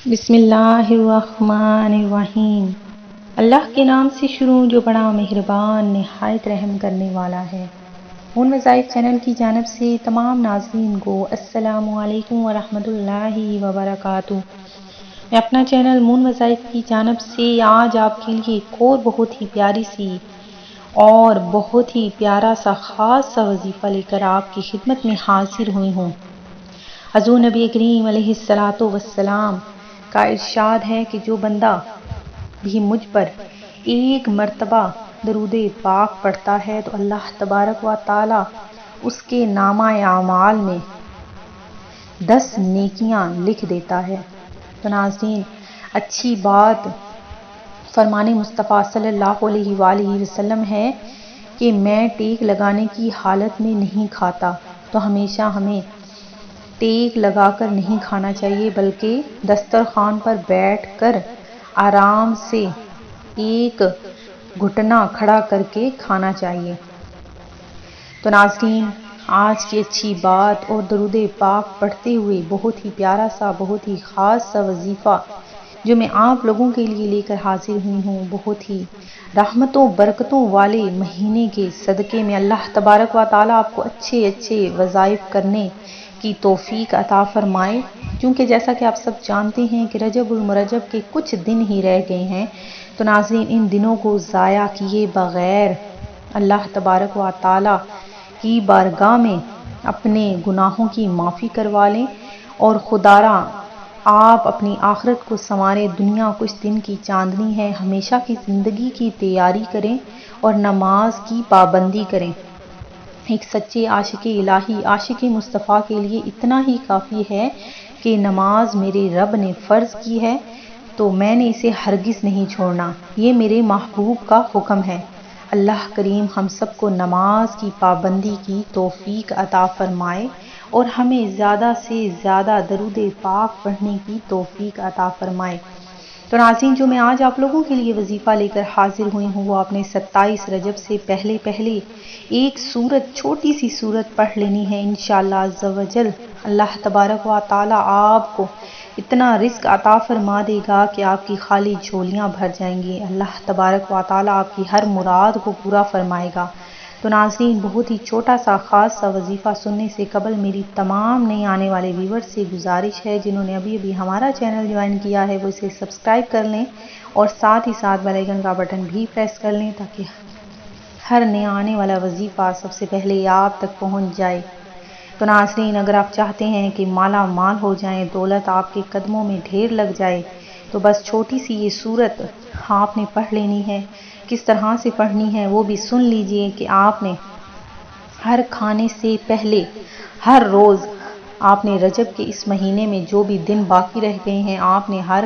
بسم اللہ الرحمن الرحیم۔ اللہ کے نام سے شروع جو بڑا مہربان نہایت رحم کرنے والا ہے۔ مون وظائف چینل کی جانب سے تمام ناظرین کو السلام علیکم ورحمۃ اللہ وبرکاتہ۔ میں اپنا چینل مون وظائف کی جانب سے آج آپ کے لیے ایک اور بہت ہی پیاری سی اور بہت ہی پیارا سا خاص سا وظیفہ لے کر آپ کی خدمت میں حاضر ہوئی ہوں۔ حضور نبی کریم علیہ الصلاۃ والسلام کا ارشاد ہے کہ جو بندہ بھی مجھ پر ایک مرتبہ درود پاک پڑھتا ہے تو اللہ تبارک و تعالی اس کے نامہ اعمال میں 10 نیکیاں لکھ دیتا ہے۔ تو ناظرین، اچھی بات فرمان مصطفیٰ صلی اللہ علیہ وآلہ وسلم ہے کہ میں ٹیک لگانے کی حالت میں نہیں کھاتا، تو ہمیشہ ہمیں ٹیک لگا کر نہیں کھانا چاہیے بلکہ دسترخوان پر بیٹھ کر آرام سے ایک گھٹنا کھڑا کر کے کھانا چاہیے۔ تو ناظرین، آج کی اچھی بات اور درود پاک پڑھتے ہوئے بہت ہی پیارا سا بہت ہی خاص سا وظیفہ جو میں آپ لوگوں کے لیے لے کر حاضر ہوئی ہوں، بہت ہی رحمتوں برکتوں والے مہینے کے صدقے میں اللہ تبارک و تعالیٰ آپ کو اچھے اچھے وظائف کرنے کی توفیق عطا فرمائے۔ کیونکہ جیسا کہ آپ سب جانتے ہیں کہ رجب المرجب کے کچھ دن ہی رہ گئے ہیں، تو ناظرین ان دنوں کو ضائع کیے بغیر اللہ تبارک و تعالیٰ کی بارگاہ میں اپنے گناہوں کی معافی کروا لیں اور خدارا آپ اپنی آخرت کو سنواریں۔ دنیا کچھ دن کی چاندنی ہے، ہمیشہ کی زندگی کی تیاری کریں اور نماز کی پابندی کریں۔ ایک سچے عاشق الہی عاشق مصطفیٰ کے لیے اتنا ہی کافی ہے کہ نماز میرے رب نے فرض کی ہے تو میں نے اسے ہرگز نہیں چھوڑنا، یہ میرے محبوب کا حکم ہے۔ اللہ کریم ہم سب کو نماز کی پابندی کی توفیق عطا فرمائے اور ہمیں زیادہ سے زیادہ درود پاک پڑھنے کی توفیق عطا فرمائے۔ تو ناظرین، جو میں آج آپ لوگوں کے لیے وظیفہ لے کر حاضر ہوئی ہوں، وہ آپ نے 27 رجب سے پہلے ایک سورت، چھوٹی سی سورت پڑھ لینی ہے انشاءاللہ عز و جل۔ اللہ تبارک و تعالی آپ کو اتنا رزق عطا فرما دے گا کہ آپ کی خالی جھولیاں بھر جائیں گی۔ اللہ تبارک و تعالی آپ کی ہر مراد کو پورا فرمائے گا۔ تو ناظرین، بہت ہی چھوٹا سا خاص سا وظیفہ سننے سے قبل میری تمام نئے آنے والے ویورز سے گزارش ہے، جنہوں نے ابھی ہمارا چینل جوائن کیا ہے وہ اسے سبسکرائب کر لیں اور ساتھ ہی ساتھ بیل آئیکن کا بٹن بھی پریس کر لیں تاکہ ہر نیا آنے والا وظیفہ سب سے پہلے آپ تک پہنچ جائے۔ تو ناظرین، اگر آپ چاہتے ہیں کہ مالا مال ہو جائیں، دولت آپ کے قدموں میں ڈھیر لگ جائے، تو بس چھوٹی سی یہ سورت آپ نے پڑھ لینی ہے۔ کس طرح سے پڑھنی ہے وہ بھی سن لیجئے کہ آپ نے ہر کھانے سے پہلے ہر روز آپ نے رجب کے اس مہینے میں جو بھی دن باقی رہ گئے ہیں، آپ نے ہر